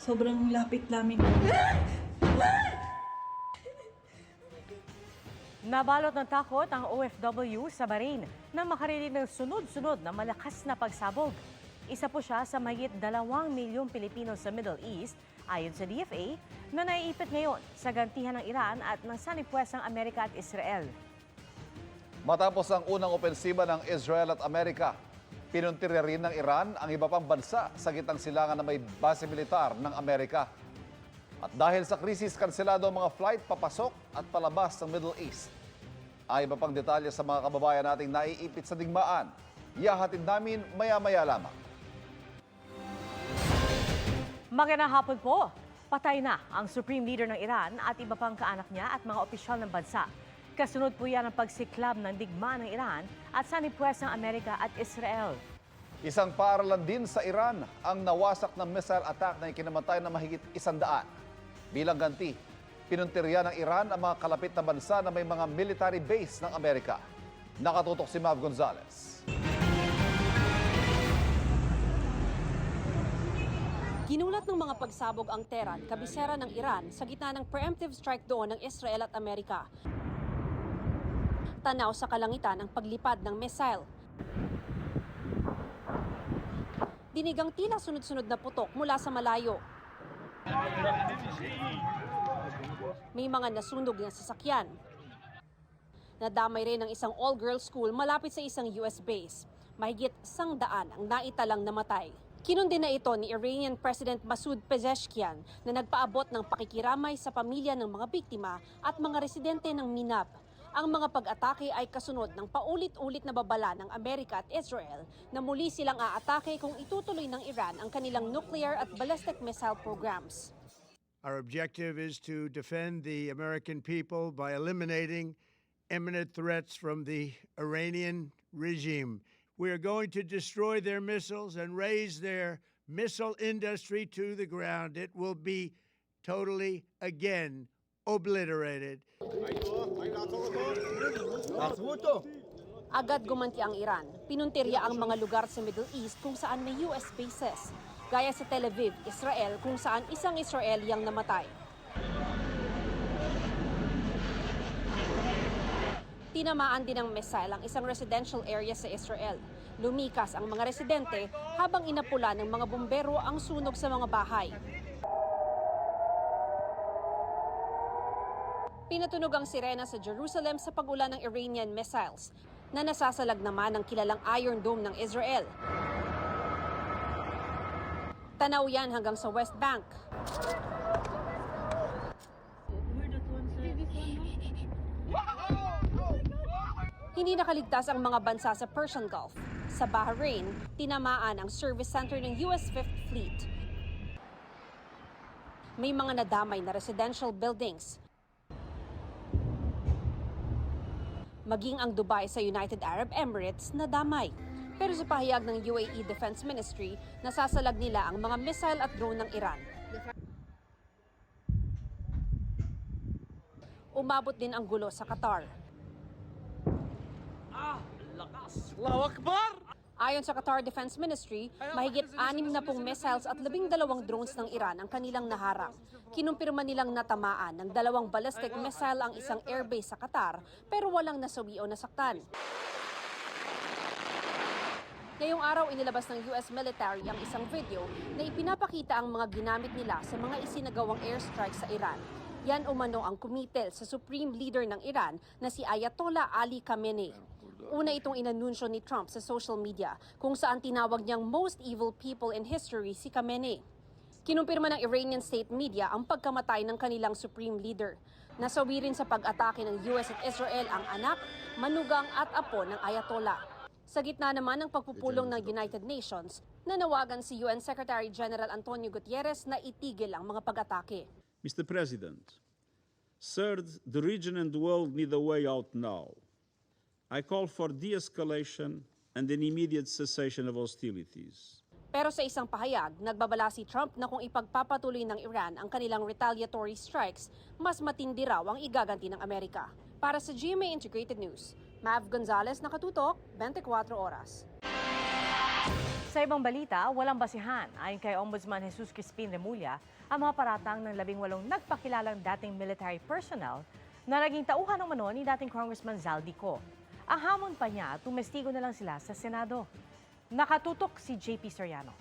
Sobrang lapit namin. Nabalot ng takot ang OFW sa Bahrain na makarinig ng sunod-sunod na malakas na pagsabog. Isa po siya sa mahigit 2 milyong Pilipino sa Middle East ayon sa DFA na naiipit ngayon sa gantihan ng Iran at ng sanipwesang Amerika at Israel. Matapos ang unang opensiba ng Israel at Amerika, pinuntirya rin ng Iran ang iba pang bansa sa gitnang silangan na may base militar ng Amerika. At dahil sa krisis, kanselado ang mga flight papasok at palabas ng Middle East. Ay iba pang detalye sa mga kababayan nating naiipit sa digmaan. Ihahatid namin maya-maya lamang. Magandang hapon po. Patay na ang Supreme Leader ng Iran at iba pang kaanak niya at mga opisyal ng bansa. Kasunod po yan ang pagsiklab ng digmaan ng Iran at sanipwesang Amerika at Israel. Isang paaralan din sa Iran ang nawasak ng missile attack na ikinamatay na mahigit 100. Bilang ganti, pinuntirya ng Iran ang mga kalapit na bansa na may mga military base ng Amerika. Nakatutok si Mav Gonzalez. Ginulat ng mga pagsabog ang Tehran, kabisera ng Iran, sa gitna ng preemptive strike doon ng Israel at Amerika. Tanaw sa kalangitan ang paglipad ng missile. Dinigang tila sunod-sunod na putok mula sa malayo. May mga nasunog na sasakyan. Nadamay rin ang isang all-girls school malapit sa isang US base. Mahigit 100 ang naitalang namatay. Kinundi na ito ni Iranian President Masoud Pezeshkian na nagpaabot ng pakikiramay sa pamilya ng mga biktima at mga residente ng Minab. Ang mga pag-atake ay kasunod ng paulit-ulit na babala ng Amerika at Israel na muli silang aatake kung itutuloy ng Iran ang kanilang nuclear at ballistic missile programs. Our objective is to defend the American people by eliminating imminent threats from the Iranian regime. We are going to destroy their missiles and raise their missile industry to the ground. It will be totally, again, obliterated. Agad gumanti ang Iran. Pinuntirya ang mga lugar sa Middle East kung saan may US bases. Gaya sa Tel Aviv, Israel, kung saan isang Israeliyang namatay. Tinamaan din ng missile ang isang residential area sa Israel. Lumikas ang mga residente habang inapula ng mga bumbero ang sunog sa mga bahay. Pinatunog ang sirena sa Jerusalem sa pag-ulan ng Iranian missiles na nasasalag naman ng kilalang Iron Dome ng Israel. Tanaw yan hanggang sa West Bank. Hindi nakaligtas ang mga bansa sa Persian Gulf. Sa Bahrain, tinamaan ang service center ng US 5th Fleet. May mga nadamay na residential buildings. Maging ang Dubai sa United Arab Emirates nadamay. Pero sa pahayag ng UAE Defense Ministry, nasasalag nila ang mga missile at drone ng Iran. Umabot din ang gulo sa Qatar. Allahu Akbar! Ayon sa Qatar Defense Ministry, mahigit 60 missiles at 12 drones ng Iran ang kanilang naharang. Kinumpirma nilang natamaan ng 2 ballistic missile ang isang airbase sa Qatar pero walang nasawi o nasaktan. Ngayong araw inilabas ng US military ang isang video na ipinapakita ang mga ginamit nila sa mga isinagawang airstrike sa Iran. Yan umano ang kumitel sa Supreme Leader ng Iran na si Ayatollah Ali Khamenei. Una itong inanunsyo ni Trump sa social media kung saan tinawag niyang most evil people in history si Khamenei. Kinumpirma ng Iranian state media ang pagkamatay ng kanilang Supreme Leader. Nasawi rin sa pag-atake ng US at Israel ang anak, manugang at apo ng Ayatollah. Sa gitna naman ng pagpupulong ng United Nations, nanawagan si UN Secretary General Antonio Gutierrez na itigil ang mga pag-atake. Mr. President, third, the region and the world need a way out now. I call for de-escalation and an immediate cessation of hostilities. Pero sa isang pahayag, nagbabala si Trump na kung ipagpapatuloy ng Iran ang kanilang retaliatory strikes, mas matindi raw ang igaganti ng Amerika. Para sa GMA Integrated News, Mav Gonzalez, nakatutok, 24 oras. Sa ibang balita, walang basihan ayon kay Ombudsman Jesus Crispin Remulla ang mga paratang ng 18 nagpakilalang dating military personnel na naging tauhan ng mano ni dating Congressman Zaldico. Ang hamon pa niya, tumestigo na lang sila sa Senado. Nakatutok si JP Soriano.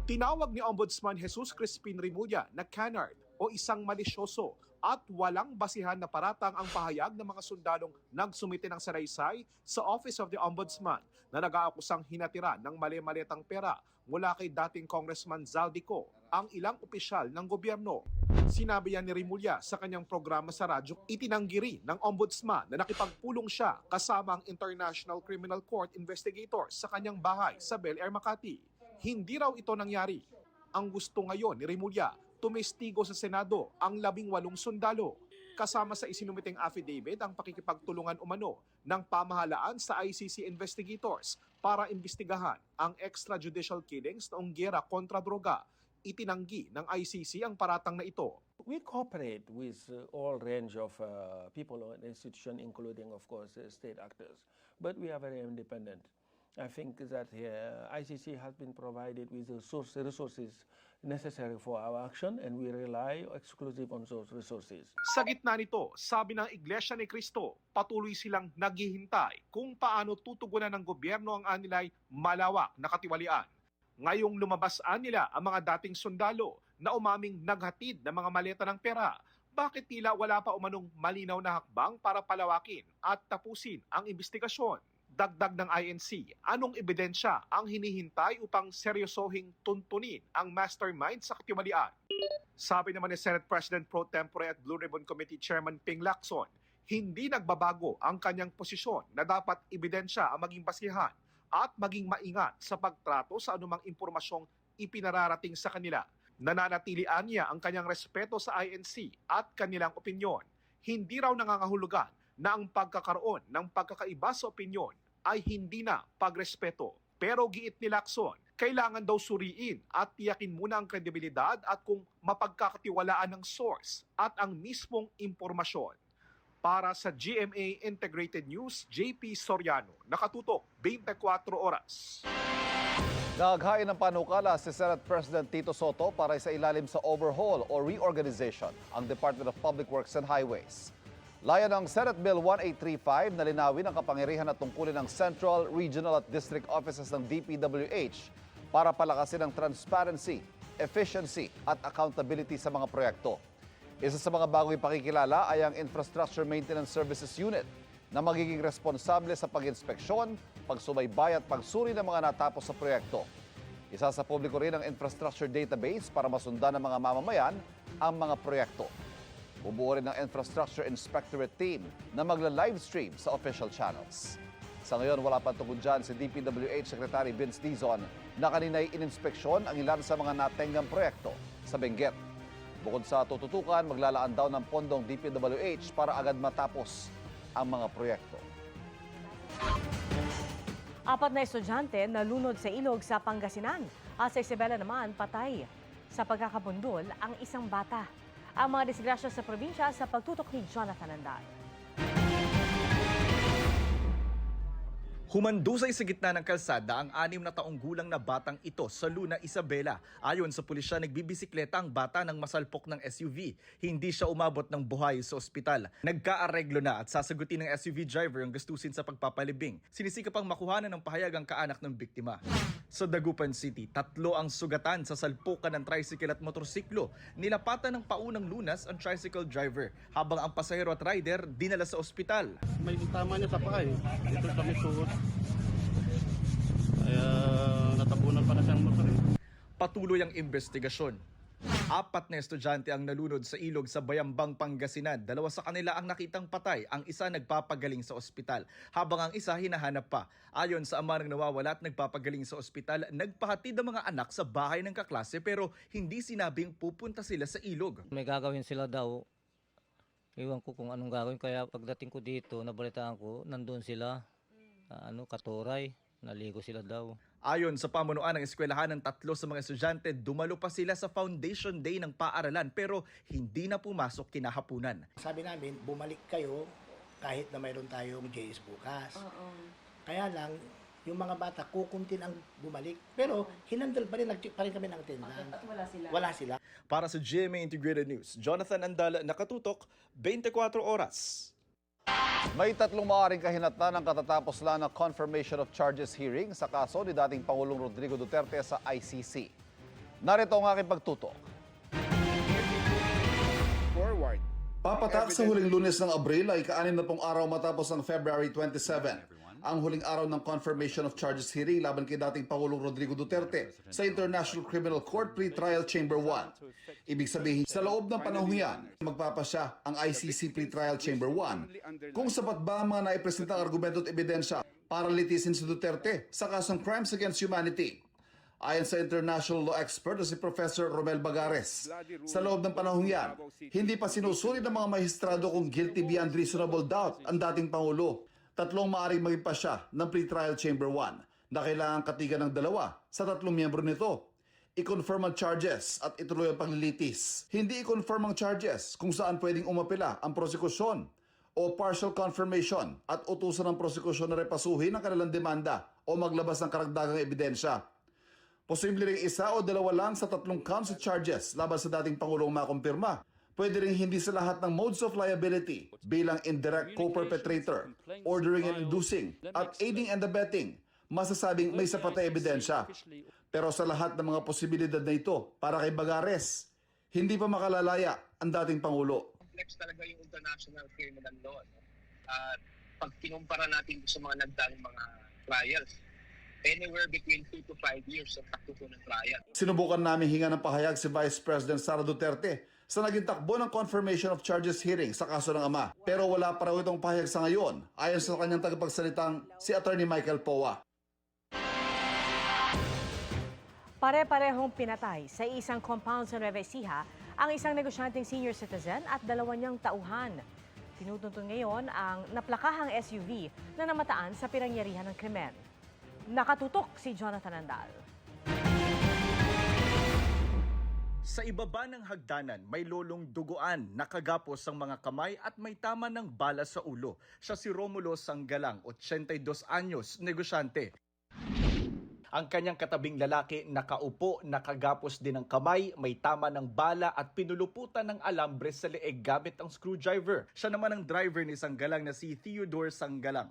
Tinawag ni Ombudsman Jesus Crispin Remulla na canard o isang malisyoso at walang basihan na paratang ang pahayag ng mga sundalong nagsumite ng salaysay sa Office of the Ombudsman na nag-aakusang hinatira ng mali-malitang pera mula kay dating Congressman Zaldico ang ilang opisyal ng gobyerno. Sinabi yan ni Remulla sa kanyang programa sa radyo, itinanggi rin ng Ombudsman na nakipagpulong siya kasama ang International Criminal Court investigators sa kanyang bahay sa Bel Air, Makati. Hindi raw ito nangyari. Ang gusto ngayon ni Remulla, tumestigo sa Senado ang 18 sundalo. Kasama sa isinumiteng affidavit ang pakikipagtulungan umano ng pamahalaan sa ICC investigators para imbestigahan ang extrajudicial killings noong giyera kontra droga. Itinanggi ng ICC ang paratang na ito. We cooperate with all range of people and institutions, including, of course, state actors. But we are very independent. I think that ICC has been provided with the resources necessary for our action, and we rely exclusive on those resources. Sa gitna nito, sabi ng Iglesia ni Cristo, patuloy silang naghihintay kung paano tutugunan ng gobyerno ang anilay malawak na katiwalian. Ngayong lumabas nila ang mga dating sundalo na umaming naghatid ng mga maleta ng pera, bakit tila wala pa umanong malinaw na hakbang para palawakin at tapusin ang investigasyon? Dagdag ng INC, anong ebidensya ang hinihintay upang seryosohing tuntunin ang mastermind sa katiwalian? Sabi naman ni Senate President Pro Tempore at Blue Ribbon Committee Chairman Ping Lacson, hindi nagbabago ang kanyang posisyon na dapat ebidensya ang maging basihan at maging maingat sa pagtrato sa anumang impormasyong ipinararating sa kanila. Nananatilian niya ang kanyang respeto sa INC at kanilang opinyon. Hindi raw nangangahulugan na ang pagkakaroon ng pagkakaiba sa opinyon ay hindi na pagrespeto. Pero giit ni Lacson, kailangan daw suriin at tiyakin muna ang kredibilidad at kung mapagkakatiwalaan ng source at ang mismong impormasyon. Para sa GMA Integrated News, JP Soriano, nakatutok 24 oras. Naghain ng panukala si Senate President Tito Soto para sa ilalim sa overhaul o reorganization ang Department of Public Works and Highways. Layan ng Senate Bill 1835 na linawin ang kapangyarihan at tungkulin ng Central, Regional at District Offices ng DPWH para palakasin ang transparency, efficiency at accountability sa mga proyekto. Isa sa mga bagong ipakikilala ay ang Infrastructure Maintenance Services Unit na magiging responsable sa pag-inspeksyon, pagsubaybay at pagsuri ng mga natapos sa proyekto. Isa sa publiko rin ang infrastructure database para masundan ng mga mamamayan ang mga proyekto. Bubuo rin ng Infrastructure Inspectorate Team na magla-livestream sa official channels. Sa ngayon, wala pa tungkol dyan si DPWH Secretary Vince Dizon na kanina'y ininspeksyon ang ilan sa mga natenggang proyekto sa Benguet. Bukod sa tututukan, maglalaan daw ng pondong DPWH para agad matapos ang mga proyekto. 4 na estudyante nalunod sa ilog sa Pangasinan at sa Isabela naman patay sa pagkakabundol ang isang bata. Ang mga disgrasya sa probinsya sa pagtutok ni Jonathan Andal. Humandusay sa gitna ng kalsada ang 6 na taong gulang na batang ito sa Luna, Isabela. Ayon sa pulisya, nagbibisikleta ang bata ng masalpok ng SUV. Hindi siya umabot ng buhay sa ospital. Nagkaareglo na at sasagutin ng SUV driver ang gastusin sa pagpapalibing. Sinisikap ang makuhanan ng pahayag ang kaanak ng biktima. Sa Dagupan City, 3 ang sugatan sa salpukan ng tricycle at motorsiklo. Nilapatan ng paunang lunas ang tricycle driver, habang ang pasahero at rider dinala sa ospital. May tama niya sa paa eh. Ito sa may suot. Kaya natabunan pa na siyang motor eh. Patuloy ang investigasyon. 4 na estudyante ang nalunod sa ilog sa Bayambang, Pangasinan. 2 sa kanila ang nakitang patay, ang isa nagpapagaling sa ospital, habang ang isa hinahanap pa. Ayon sa ama ng nawawala at nagpapagaling sa ospital, nagpahatid ang mga anak sa bahay ng kaklase pero hindi sinabing pupunta sila sa ilog. May gagawin sila daw. Iwan ko kung anong gagawin, kaya pagdating ko dito, nabalitaan ko, nandun sila, Katuray, naligo sila daw. Ayon sa pamunuan ng eskwelahan ng 3 sa mga estudyante, dumalo pa sila sa Foundation Day ng paaralan pero hindi na pumasok kinahapunan. Sabi namin, bumalik kayo kahit na mayroon tayong JS bukas. Kaya lang, yung mga bata, kukuntin ang bumalik. Pero hinandal pa rin, nag-check pa rin kami ng tindahan. At wala sila. Wala sila. Para sa GMA Integrated News, Jonathan Andal, nakatutok, 24 oras. May 3 maaaring kahinatnan ng katatapos lang na confirmation of charges hearing sa kaso ni dating Pangulong Rodrigo Duterte sa ICC. Narito ang aking pagtutok. Papatak sa huling Lunes ng Abril ay ka-6 na pong araw matapos ang February 27. Ang huling araw ng confirmation of charges hearing laban kay dating Pangulong Rodrigo Duterte sa International Criminal Court Pre-Trial Chamber 1. Ibig sabihin, sa loob ng panahon yan, magpapasya ang ICC Pre-Trial Chamber 1 kung sapat ba ang mga naipresentang argumento at ebidensya para litisin si Duterte sa kasong Crimes Against Humanity. Ayon sa international law expert na si Professor Romel Bagares, sa loob ng panahon yan, hindi pa sinusulit ng mga mahistrado kung guilty beyond reasonable doubt ang dating Pangulo. 3 maaaring maging pasya ng pre-trial chamber 1 na kailangan katigan ng 2 sa 3 miyembro nito. I-confirm ang charges at ituloy ang paglilitis. Hindi i-confirm ang charges kung saan pwedeng umapila ang prosekusyon o partial confirmation at utusan ng prosekusyon na repasuhin ang kanilang demanda o maglabas ng karagdagang ebidensya. Posible ring 1 o 2 lang sa 3 counts of charges laban sa dating Pangulong makumpirma. Pwede rin hindi sa lahat ng modes of liability bilang indirect co-perpetrator, ordering and inducing, at aiding and abetting, masasabing may sapat na ebidensya. Pero sa lahat ng mga posibilidad na ito, para kay Bagares, hindi pa makalalaya ang dating Pangulo. Complex talaga yung international criminal law. At pag kinumpara natin sa mga nagdaang mga trials, anywhere between 2 to 5 years ang takbo ng trial. Sinubukan namin hinga ng pahayag si Vice President Sara Duterte sa naging takbo ng confirmation of charges hearing sa kaso ng ama. Pero wala pa raw itong pahayag sa ngayon, ayon sa kanyang tagapagsalitang si Attorney Michael Poa. Pare-parehong pinatay sa isang compound sa Nueva Ecija ang isang negosyanteng senior citizen at 2 niyang tauhan. Tinutuntun ngayon ang naplakahang SUV na namataan sa pinangyarihan ng krimen. Nakatutok si Jonathan Andal. Sa ibaba ng hagdanan, may lolong duguan, nakagapos ang mga kamay at may tama ng bala sa ulo. Siya si Romulo Sanggalang, 82 anyos, negosyante. Ang kanyang katabing lalaki nakaupo, nakagapos din ng kamay, may tama ng bala at pinuluputan ng alambre sa leeg gamit ang screwdriver. Siya naman ang driver ni Sanggalang na si Theodore Sanggalang.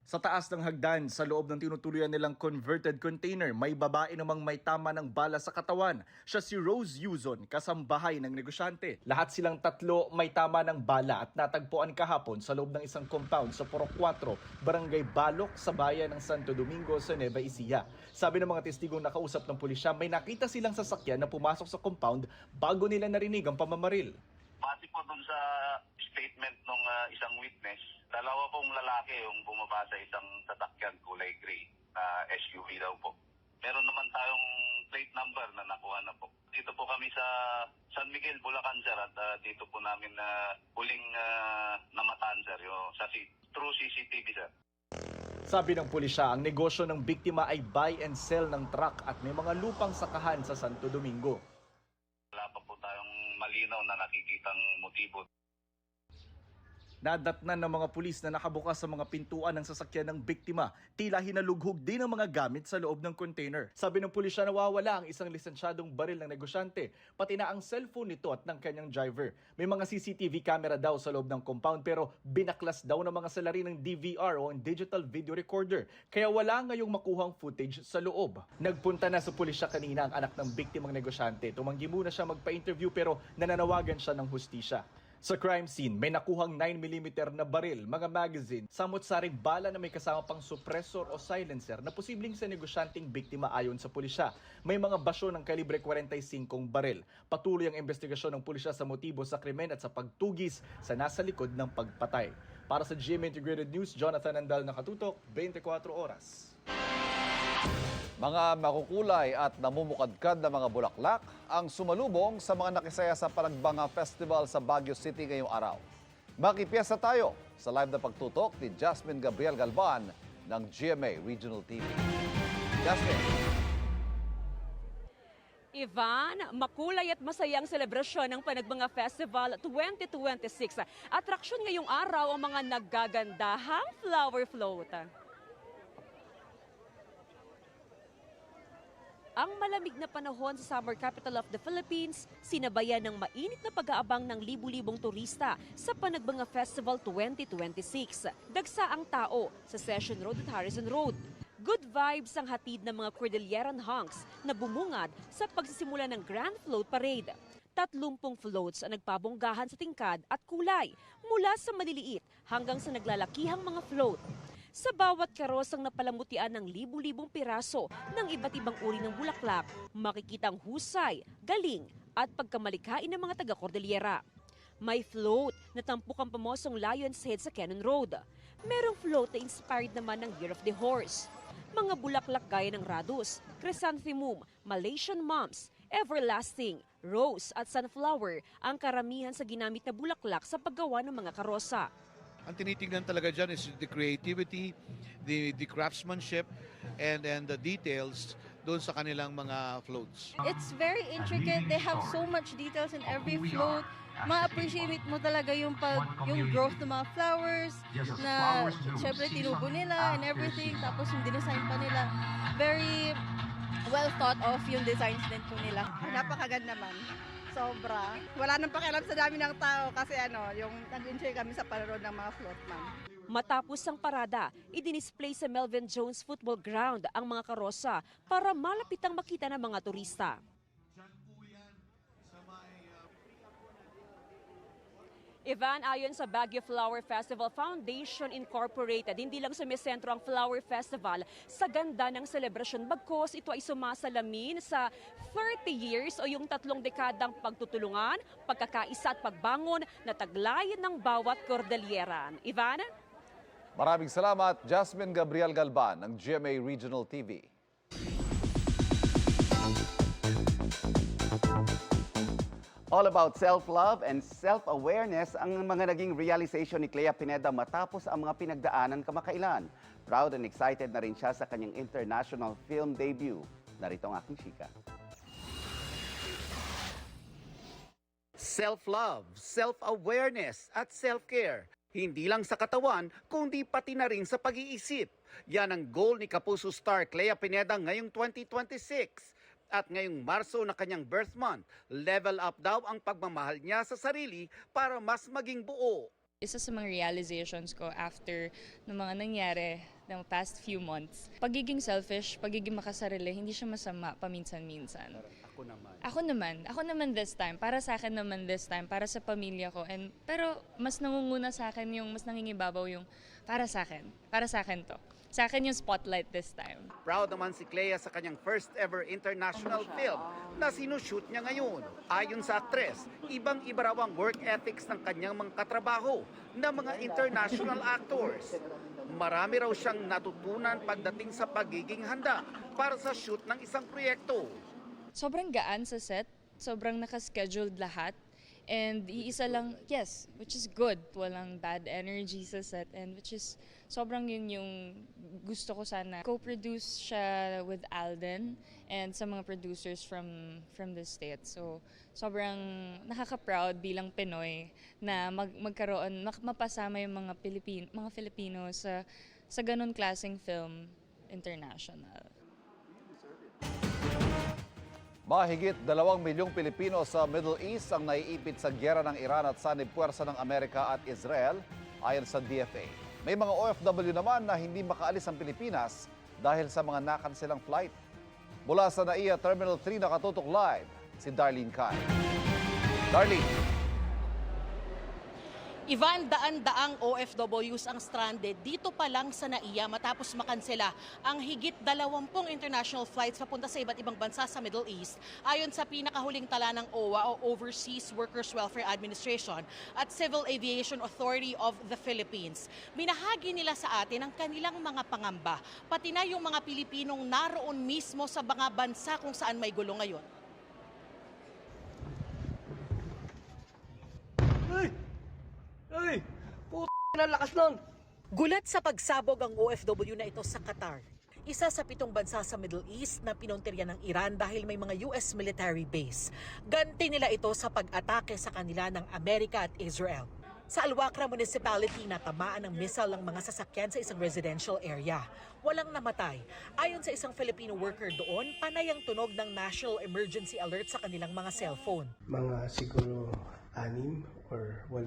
Sa taas ng hagdan, sa loob ng tinutuluyan nilang converted container, may babae namang may tama ng bala sa katawan. Siya si Rose Yuzon, kasambahay ng negosyante. Lahat silang 3 may tama ng bala at natagpuan kahapon sa loob ng isang compound sa Purok 4, Barangay Balok sa bayan ng Santo Domingo sa Nueva Ecija. Sabi ng mga testigong nakausap ng pulisya, may nakita silang sasakyan na pumasok sa compound bago nila narinig ang pamamaril. Base po dun sa statement ng isang witness, 2 pong lalaki yung bumaba sa isang sasakyan kulay gray na SUV daw po. Meron naman tayong plate number na nakuha na po. Dito po kami sa San Miguel, Bulacan, sir, at dito po namin huling namataan, sir, through CCTV, sir. Sabi ng pulisya, ang negosyo ng biktima ay buy and sell ng truck at may mga lupang sakahan sa Santo Domingo. Wala pa po tayong malinaw na nakikitang motibo. Nadatnan ng mga pulis na nakabukas sa mga pintuan ng sasakyan ng biktima. Tila hinalughog din ang mga gamit sa loob ng container. Sabi ng pulisya, nawawala ang isang lisensyadong baril ng negosyante, pati na ang cellphone nito at ng kanyang driver. May mga CCTV camera daw sa loob ng compound pero binaklas daw ng mga salarin ng DVR o ang digital video recorder. Kaya wala ngayong makuhang footage sa loob. Nagpunta na sa pulisya kanina ang anak ng biktimang negosyante. Tumanggi muna siya magpa-interview pero nananawagan siya ng hustisya. Sa crime scene, may nakuhang 9mm na baril, mga magazine, samot-saring bala na may kasama pang suppressor o silencer na posibleng sa negosyanteng biktima ayon sa pulisya. May mga basyo ng kalibre 45 baril. Patuloy ang investigasyon ng pulisya sa motibo sa krimen at sa pagtugis sa nasa likod ng pagpatay. Para sa GMA Integrated News, Jonathan Andal, nakatutok, 24 oras. Mga makukulay at namumukadkad na mga bulaklak ang sumalubong sa mga nakisaya sa Panagbanga Festival sa Baguio City ngayong araw. Makipiyesa tayo sa live na pagtutok ni Jasmine Gabriel Galvan ng GMA Regional TV. Jasmine. Ivan, makulay at masayang selebrasyon ng Panagbanga Festival 2026. Atraksyon ngayong araw ang mga naggagandahang flower float. Ang malamig na panahon sa summer capital of the Philippines, sinabayan ng mainit na pag-aabang ng libu-libong turista sa Panagbanga Festival 2026. Dagsa ang tao sa Session Road at Harrison Road. Good vibes ang hatid ng mga Cordilleran hunks na bumungad sa pagsisimula ng Grand Float Parade. 30 floats ang nagpabonggahan sa tingkad at kulay mula sa maliliit hanggang sa naglalakihang mga float. Sa bawat karosang napalamutian ng libu-libong piraso ng iba't ibang uri ng bulaklak, makikitang husay, galing at pagkamalikhain ng mga taga-Cordillera. May float na tampok ang pamosong Lion's Head sa Cannon Road. Merong float na inspired naman ng Year of the Horse. Mga bulaklak gaya ng Radus, Chrysanthemum, Malaysian Mums, Everlasting, Rose at Sunflower ang karamihan sa ginamit na bulaklak sa paggawa ng mga karosa. Ang tinitingnan talaga dyan is the creativity, the craftsmanship, and the details doon sa kanilang mga floats. It's very intricate. They have so much details in every float. Ma-appreciate mo talaga yung growth ng mga flowers na syempre tinubo nila and everything. Tapos yung dinesign pa nila. Very well thought of yung designs din po nila. Napakaganda naman. Sobra. Wala nang pakialam sa dami ng tao kasi yung nag-enjoy kami sa panonood ng mga float man. Matapos ang parada, idinisplay sa Melvin Jones Football Ground ang mga karosa para malapitang makita ng mga turista. Ivan, ayon sa Baguio Flower Festival Foundation Incorporated, hindi lang sa sentro ang Flower Festival sa ganda ng selebrasyon bagkos ito ay sumasalamin sa 30 years o yung 3 dekadang pagtutulungan, pagkakaisa at pagbangon na taglayin ng bawat Cordilleran. Ivan? Maraming salamat, Jasmine Gabriel Galban ng GMA Regional TV. All about self-love and self-awareness ang mga naging realization ni Clea Pineda matapos ang mga pinagdaanan kamakailan. Proud and excited na rin siya sa kanyang international film debut. Narito ang aking chika. Self-love, self-awareness at self-care. Hindi lang sa katawan, kundi pati na rin sa pag-iisip. Yan ang goal ni Kapuso star Clea Pineda ngayong 2026. At ngayong Marso na kanyang birth month, level up daw ang pagmamahal niya sa sarili para mas maging buo. Isa sa mga realizations ko after ng mga nangyari ng past few months, pagiging selfish, pagiging makasarili, hindi siya masama paminsan-minsan. Ako naman this time, para sa akin naman this time, para sa pamilya ko. Pero mas nangunguna sa akin yung, mas nangingibabaw yung para sa akin to. Sa akin yung spotlight this time. Proud naman si Clea sa kanyang first ever international film na sinushoot niya ngayon. Ayon sa aktres, ibang-iba raw ang work ethics ng kanyang mga katrabaho na mga international actors. Marami raw siyang natutunan pagdating sa pagiging handa para sa shoot ng isang proyekto. Sobrang gaan sa set, sobrang nakascheduled lahat. And iisa lang, yes, which is good. Walang bad energy sa set and which is sobrang yun yung gusto ko sana. Co-produce siya with Alden and sa mga producers from the States. So sobrang nakaka-proud bilang Pinoy na magkaroon, mapasama yung mga Filipino sa ganun klaseng film international. Mahigit 2 milyong Pilipino sa Middle East ang naiipit sa giyera ng Iran at sanib puwersa ng Amerika at Israel ayon sa DFA. May mga OFW naman na hindi makaalis ang Pilipinas dahil sa mga nakanselang flight. Mula sa NAIA Terminal 3 nakatutok live si Darlene Kai. Darlene. Ivan, daan-daang OFWs ang stranded dito pa lang sa NAIA matapos makansela ang higit 20 international flights papunta sa iba't ibang bansa sa Middle East ayon sa pinakahuling tala ng OWA o Overseas Workers Welfare Administration at Civil Aviation Authority of the Philippines. Minahagi nila sa atin ang kanilang mga pangamba, pati na yung mga Pilipinong naroon mismo sa mga bansa kung saan may gulo ngayon. Ay, na lakas nun. Gulat sa pagsabog ang OFW na ito sa Qatar. Isa sa 7 bansa sa Middle East na pinuntirya ng Iran dahil may mga US military base. Ganti nila ito sa pag-atake sa kanila ng Amerika at Israel. Sa Alwakra Municipality, natamaan ng missile ang mga sasakyan sa isang residential area. Walang namatay. Ayon sa isang Filipino worker doon, panay ang tunog ng National Emergency Alert sa kanilang mga cellphone. Mga siguro 6 or 8.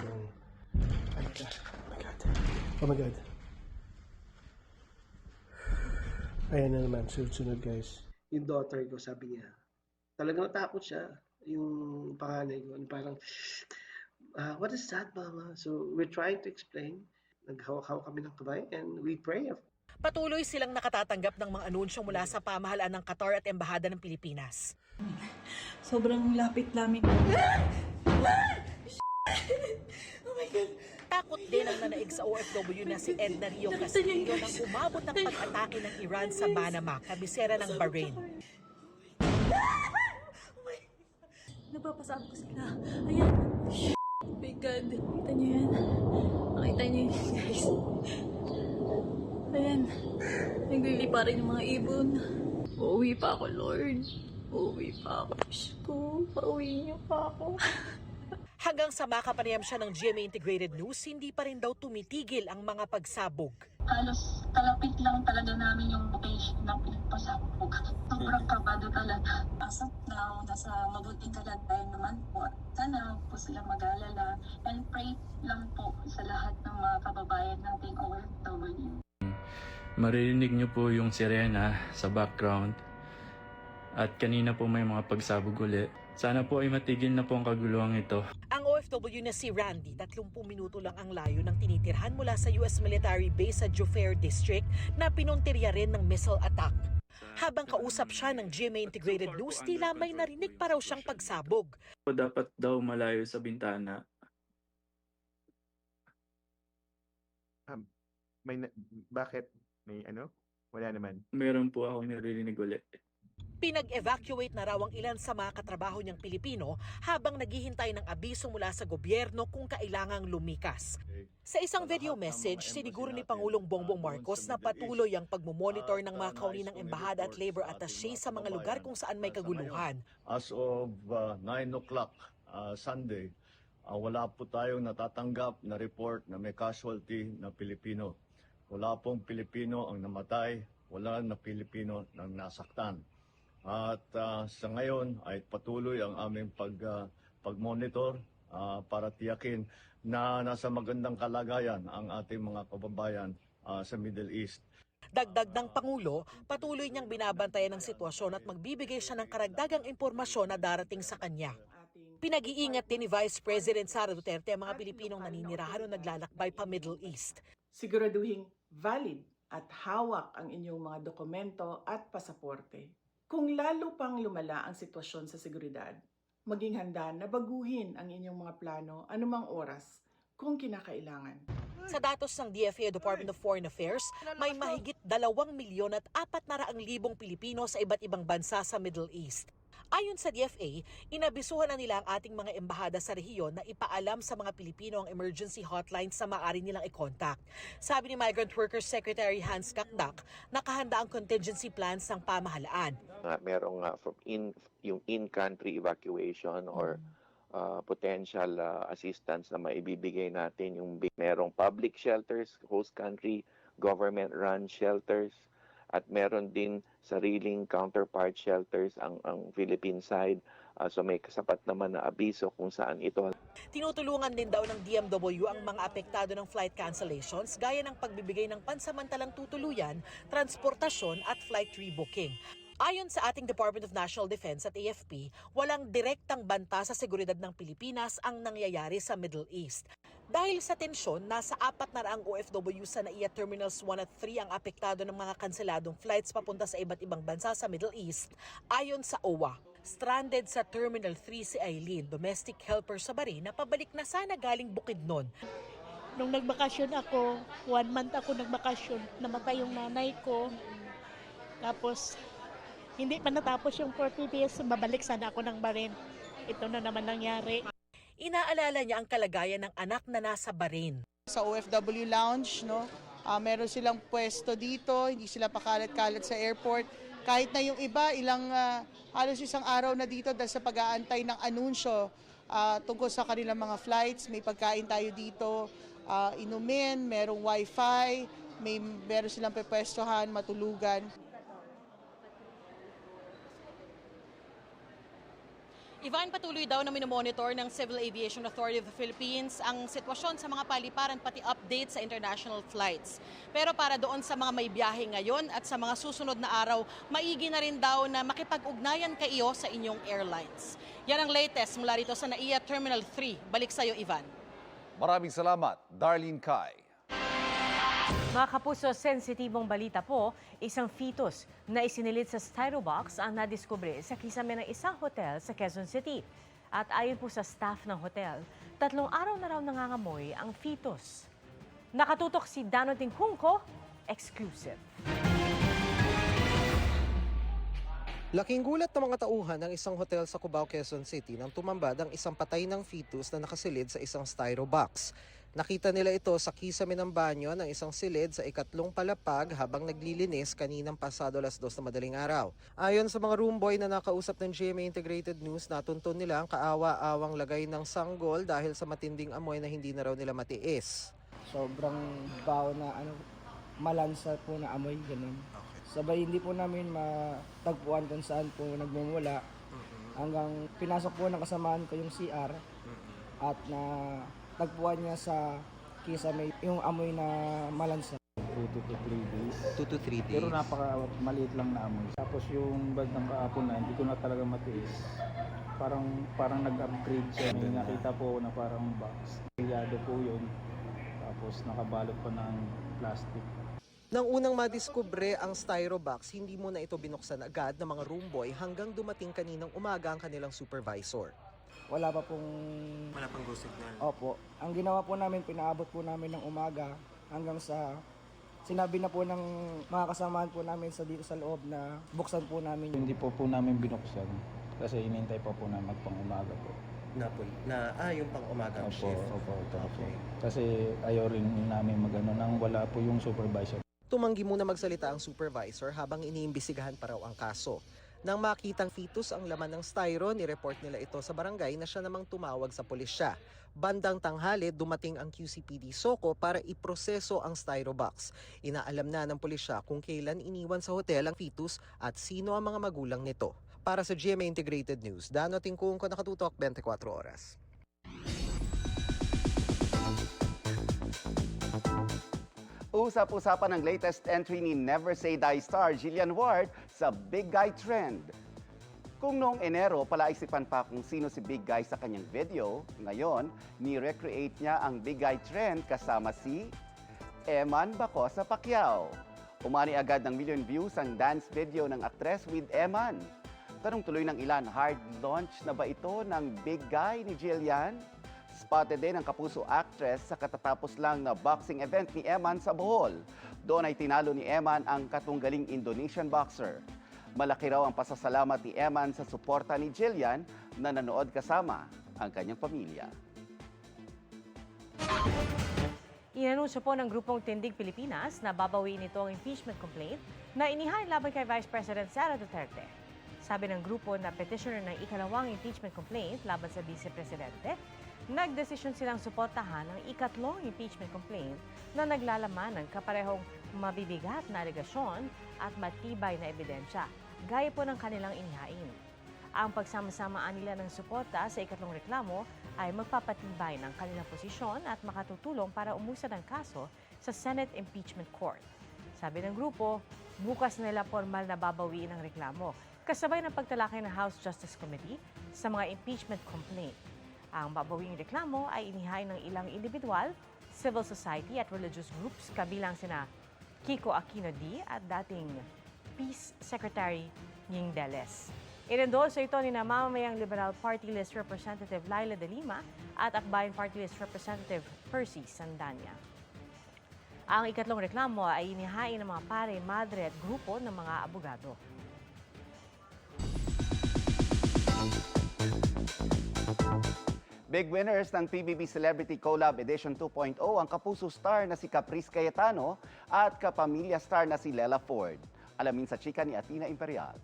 Oh my God. Ayan na naman, sunod guys. Yung daughter ko, sabi niya, talagang natakot siya. Yung panganay ko, parang, what is that, Mama? So we're trying to explain. Naghawak-hawak kami ng kamay and we pray. Patuloy silang nakatatanggap ng mga anunsyo mula sa pamahalaan ng Qatar at Embahada ng Pilipinas. Sobrang lapit namin. Oh my God. Takot din ang nanaig sa OFW na si Edna Rio Castillo nang umabot ng pag-atake ng Iran sa Manama, kabisera ng Bahrain. Nagpapasabog ko sila. Ayan. Oh my God. Kita niyo yan. Nakita niyo yun, guys. Ayan. Naglilipa rin yung mga ibon. Uuwi pa ako, Lord. Uuwi pa ako. Diyos ko, pauwi niyo pa ako. Hanggang sa makapanayam siya ng GMA Integrated News, hindi pa rin daw tumitigil ang mga pagsabog. Halos kalapit lang talaga namin yung location ng pinagpasabog. Sobrang kabado talaga. As of now, nasa mabuting kalagayan naman po. Sana po sila mag-alala and pray lang po sa lahat ng mga kababayan nating OFW. Maririnig niyo po yung sirena sa background at kanina po may mga pagsabog ulit. Sana po ay matigil na po ang kaguluhan ito. Ang OFW na si Randy, 30 minuto lang ang layo ng tinitirhan mula sa US military base sa Jufair District na pinuntirya rin ng missile attack. Habang kausap siya ng GMA Integrated News, tila may narinig pa raw siyang pagsabog. Dapat daw malayo sa bintana. Bakit? May ano? Wala naman. Meron po akong naririnig ulit. Pinag-evacuate na raw ang ilan sa mga katrabaho niyang Pilipino habang naghihintay ng abiso mula sa gobyerno kung kailangang lumikas. Sa isang video message, siniguro ni Pangulong Bongbong Marcos na patuloy ang pagmumonitor ng mga kauni ng embahada at labor attaché sa mga lugar kung saan may kaguluhan. As of 9 o'clock Sunday, wala po tayong natatanggap na report na may casualty na Pilipino. Wala pong Pilipino ang namatay, wala na Pilipino ang nasaktan. At sa ngayon ay patuloy ang aming pag-monitor para tiyakin na nasa magandang kalagayan ang ating mga kababayan sa Middle East. Dagdag ng Pangulo, patuloy niyang binabantayan ang sitwasyon at magbibigay siya ng karagdagang impormasyon na darating sa kanya. Pinag-iingat din ni Vice President Sara Duterte ang mga Pilipinong naninirahan o naglalakbay pa Middle East. Siguraduhin valid at hawak ang inyong mga dokumento at pasaporte. Kung lalo pang lumala ang sitwasyon sa seguridad, maging handa na baguhin ang inyong mga plano anumang oras kung kinakailangan. Sa datos ng DFA Department of Foreign Affairs, may mahigit 2,400,000 Pilipino sa iba't ibang bansa sa Middle East. Ayon sa DFA, inabisuhan na nila ang ating mga embahada sa rehiyon na ipaalam sa mga Pilipino ang emergency hotline sa maaari nilang i-contact. Sabi ni Migrant Workers Secretary Hans Kakdak, nakahanda ang contingency plans ng pamahalaan. Merong yung in-country evacuation or potential assistance na maibibigay natin. Yung merong public shelters, host country, government-run shelters, at meron din sariling counterpart shelters ang Philippine side. So may kasapat naman na abiso kung saan ito. Tinutulungan din daw ng DMW ang mga apektado ng flight cancellations gaya ng pagbibigay ng pansamantalang tutuluyan, transportasyon at flight rebooking. Ayon sa ating Department of National Defense at AFP, walang direktang banta sa seguridad ng Pilipinas ang nangyayari sa Middle East. Dahil sa tensyon, nasa 400 OFW sa NAIA Terminals 1 at 3 ang apektado ng mga kanseladong flights papunta sa iba't ibang bansa sa Middle East. Ayon sa OWA, stranded sa Terminal 3 si Eileen, domestic helper sa Bahrain na pabalik na sana galing Bukidnon. Nung nagbakasyon ako, 1 month ako nagbakasyon, namatay yung nanay ko. Tapos hindi pa natapos yung 40 days, babalik sana ako ng Bahrain. Ito na naman nangyari. Inaalala niya ang kalagayan ng anak na nasa Bahrain. Sa OFW Lounge, meron silang pwesto dito, hindi sila pakalat-kalat sa airport. Kahit na yung iba, halos isang araw na dito dahil sa pag-aantay ng anunsyo tungkol sa kanilang mga flights. May pagkain tayo dito, inumin, merong wifi, meron silang pepwestohan, matulugan. Ivan, patuloy daw na minomonitor ng Civil Aviation Authority of the Philippines ang sitwasyon sa mga paliparan pati update sa international flights. Pero para doon sa mga may biyahe ngayon at sa mga susunod na araw, maigi na rin daw na makipag-ugnayan kayo sa inyong airlines. Yan ang latest mula rito sa NAIA Terminal 3. Balik sa iyo, Ivan. Maraming salamat, Darlene Kai. Mga kapuso, sensitibong balita po, isang fetus na isinilid sa styrobox ang nadiskubre sa kisame ng isang hotel sa Quezon City. At ayon po sa staff ng hotel, 3 araw na raw nangangamoy ang fetus. Nakatutok si Danoting Hungko, exclusive. Laking gulat ng mga tauhan ng isang hotel sa Cubao, Quezon City nang tumambad ang isang patay ng fetus na nakasilid sa isang styrobox. Nakita nila ito sa kisame ng banyo ng isang silid sa ikatlong palapag habang naglilinis kaninang pasado 2:00 na madaling araw. Ayon sa mga room boy na nakausap ng GMA Integrated News, natunton nila ang kaawa-awang lagay ng sanggol dahil sa matinding amoy na hindi na raw nila matiis. Sobrang baho na malansa po na amoy, ganun. Sabay hindi po namin matagpuan kung saan po nagmumula. Hanggang pinasok po ng kasamaan ko yung CR at na tagpuan niya sa kisame yung amoy na malansa. 2 to 3 days. 2 to 3 days. Pero maliit lang na amoy. Tapos yung bag ng kahapon na hindi ko na talaga matiis. Parang nag-upgrade siya. May nakita po na parang box. Siyado po yun. Tapos nakabalot pa ng plastic. Nang unang madiskubre ang styrobox, hindi muna ito binuksan agad ng mga room boy hanggang dumating kaninang umaga ang kanilang supervisor. Wala pang go signal. Opo. Ang ginawa po namin, pinaabot po namin ng umaga hanggang sa sinabi na po ng mga kasamahan po namin dito sa loob na buksan po namin. Hindi po namin binuksan kasi inintay pa po na magpang-umaga po. Yung pang-umagang shift. Opo. Kasi ayaw rin namin magano nang wala po yung supervisor. Tumanggi muna magsalita ang supervisor habang iniimbisigahan pa raw ang kaso. Nang makitang fetus ang laman ng styro, nireport nila ito sa barangay na siya namang tumawag sa pulisya. Bandang tanghali, dumating ang QCPD Soco para iproseso ang styrobox. Inaalam na ng pulisya kung kailan iniwan sa hotel ang fetus at sino ang mga magulang nito. Para sa GMA Integrated News, Dano Tingkung, nakatutok 24 oras. Usap-usapan ang latest entry ni Never Say Die star Jillian Ward sa Big Guy Trend. Kung noong Enero, palaisipan pa kung sino si Big Guy sa kanyang video, ngayon, ni-recreate niya ang Big Guy Trend kasama si Eman Bacosa Pacquiao. Umani agad ng million views ang dance video ng aktres with Eman. Tanong tuloy ng ilan, hard launch na ba ito ng Big Guy ni Jillian? Spotted din ang kapuso actress sa katatapos lang na boxing event ni Eman sa Bohol. Doon ay tinalo ni Eman ang katunggaling Indonesian boxer. Malaki raw ang pasasalamat ni Eman sa suporta ni Jillian na nanood kasama ang kanyang pamilya. Inanunsyo po ng Grupong Tindig Pilipinas na babawiin ito ang impeachment complaint na inihain laban kay Vice President Sara Duterte. Sabi ng grupo na petitioner ng ikalawang impeachment complaint laban sa Vice Presidente, nagdesisyon silang suportahan ang ikatlong impeachment complaint na naglalaman ng kaparehong mabibigat na alegasyon at matibay na ebidensya, gaya po ng kanilang inihain. Ang pagsama-samaan nila ng suporta sa ikatlong reklamo ay magpapatibay ng kanilang posisyon at makatutulong para umusad ang kaso sa Senate Impeachment Court. Sabi ng grupo, bukas nila formal na babawiin ang reklamo, kasabay ng pagtalakay ng House Justice Committee sa mga impeachment complaint. Ang babawing reklamo ay inihain ng ilang individual, civil society at religious groups kabilang sina Kiko Aquino D. at dating Peace Secretary Ying Deles. Inendorso ito ni Mamamayang Liberal Party List Representative Laila de Lima at Akbayan Party List Representative Percy Sandanya. Ang ikatlong reklamo ay inihain ng mga pare, madre at grupo ng mga abogado. Big winners ng PBB Celebrity Collab Edition 2.0 ang kapuso star na si Caprice Cayetano at kapamilya star na si Lela Ford. Alamin sa chika ni Atina Imperial.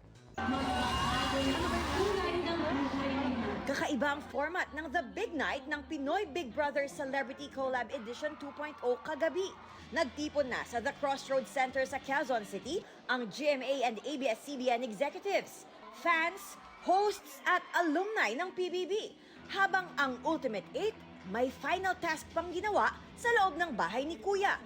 Kakaiba ang format ng The Big Night ng Pinoy Big Brother Celebrity Collab Edition 2.0 kagabi. Nagtipon na sa The Crossroads Center sa Quezon City ang GMA and ABS-CBN executives, fans, hosts at alumni ng PBB. Habang ang Ultimate 8 may final task pang ginawa sa loob ng bahay ni Kuya.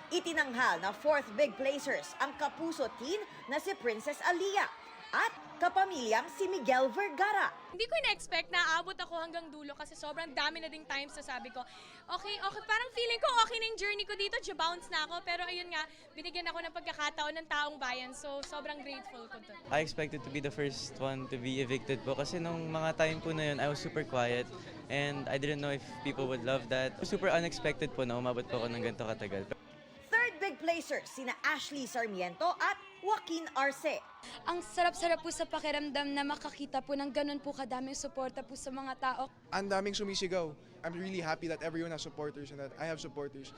Itinanghal na 4th big placers ang Kapuso teen na si Princess Alia at kapamilyang si Miguel Vergara. Hindi ko na-expect na aabot ako hanggang dulo kasi sobrang dami na ding times na sabi ko, okay, parang feeling ko okay na yung journey ko dito, bounce na ako. Pero ayun nga, binigyan ako ng pagkakataon ng taong bayan, so sobrang grateful ko to. I expected to be the first one to be evicted po kasi nung mga time po na yun, I was super quiet and I didn't know if people would love that. Super unexpected po na umabot po ako ng ganito katagal. Third big placers sina Ashley Sarmiento at Joaquin Arce. Ang sarap-sarap po sa pakiramdam na makakita po ng ganun po kadaming suporta po sa mga tao. Ang daming sumisigaw. I'm really happy that everyone has supporters and that I have supporters.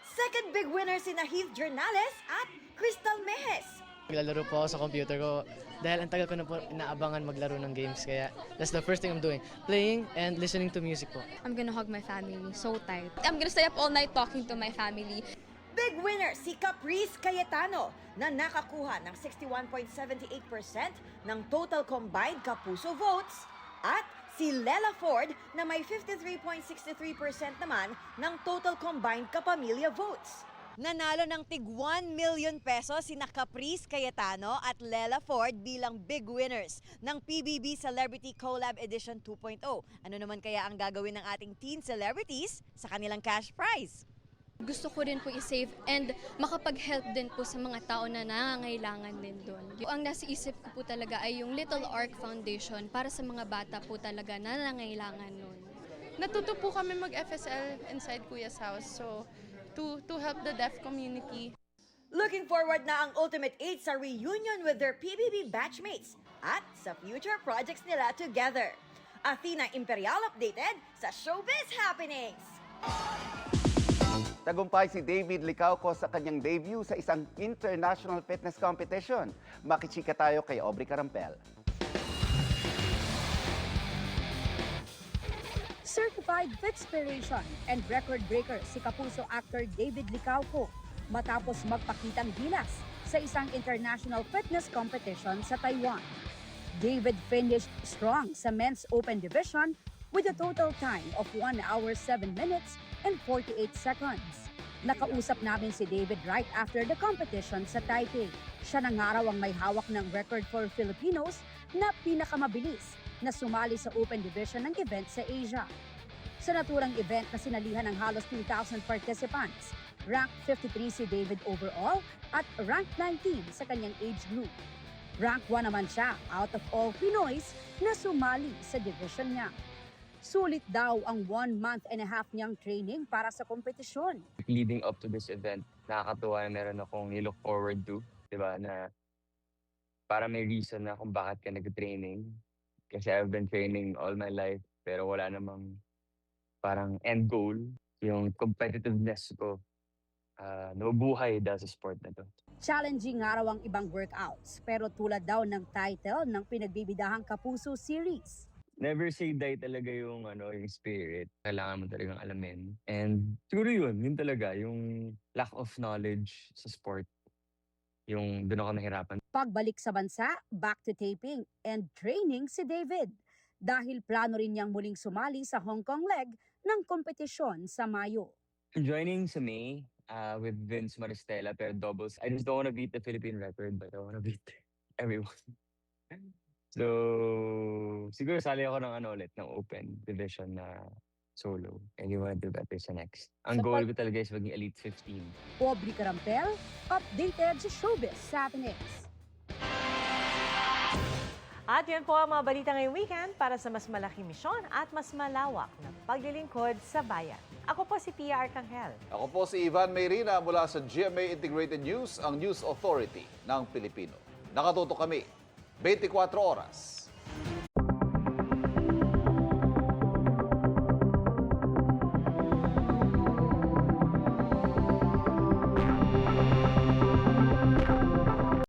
Second big winner sina Heath Jernales at Crystal Mejes. Naglalaro po ako sa computer ko dahil ang tagal ko na po inaabangan maglaro ng games. Kaya that's the first thing I'm doing. Playing and listening to music po. I'm gonna hug my family, so tight. I'm gonna stay up all night talking to my family. Big winner si Caprice Cayetano na nakakuha ng 61.78% ng total combined Kapuso votes at si Lela Ford na may 53.63% naman ng total combined Kapamilya votes. Nanalo ng tig 1 million pesos sina Caprice Cayetano at Lela Ford bilang big winners ng PBB Celebrity Collab Edition 2.0. Ano naman kaya ang gagawin ng ating teen celebrities sa kanilang cash prize? Gusto ko rin po i-save and makapag-help din po sa mga tao na nangangailangan din doon. Ang nasa isip ko po talaga ay yung Little Ark Foundation para sa mga bata po talaga na nangangailangan noon. Natuto po kami mag-FSL inside Kuya's house, so to help the deaf community. Looking forward na ang Ultimate 8 sa reunion with their PBB batchmates at sa future projects nila together. Athena Imperial updated sa Showbiz Happenings! Tagumpay si David Licauco sa kanyang debut sa isang international fitness competition. Makichika tayo kay Aubrey Carampel. Certified Fitspiration and record breaker si Kapuso actor David Licauco matapos magpakitang gilas sa isang international fitness competition sa Taiwan. David finished strong sa men's open division with a total time of 1 hour 7 minutes and 48 seconds. Nakausap namin si David right after the competition sa Taipei. Siya na nga raw ang may hawak ng record for Filipinos na pinakamabilis na sumali sa open division ng event sa Asia. Sa naturang event na sinalihan ng halos 2,000 participants, rank 53 si David overall at rank 19 sa kanyang age group. Rank 1 naman siya out of all Pinoys na sumali sa division niya. Sulit daw ang 1.5 months niyang training para sa kompetisyon. Leading up to this event, nakakatuwa na meron akong nilook forward to, di ba, na para may reason na kung bakit ka nag-training. Kasi I've been training all my life, pero wala namang parang end goal. Yung competitiveness ko, nabubuhay dahil sa sport na to. Challenging nga raw ang ibang workouts, pero tulad daw ng title ng pinagbibidahang Kapuso series. Never say die talaga yung yung spirit. Kailangan mo talagang alamin. And siguro yun talaga, yung lack of knowledge sa sport. Yung doon ako nahirapan. Pagbalik sa bansa, back to taping and training si David. Dahil plano rin niyang muling sumali sa Hong Kong leg ng kompetisyon sa Mayo. Joining sa May with Vince Maristella pero doubles. I just don't want to beat the Philippine record but I want to beat everyone. So, siguro sali ako ng ulit, ng open division na solo. And you want to do better sa next. Ang goal ko talaga is maging Elite 15. Aubrey Carampel, updated sa Showbiz Happenings. At yan po ang mga balita ngayong weekend para sa mas malaking misyon at mas malawak na paglilingkod sa bayan. Ako po si Pia Arcangel. Ako po si Ivan Mayrina mula sa GMA Integrated News, ang News Authority ng Pilipino. Nakatutok kami 24 oras.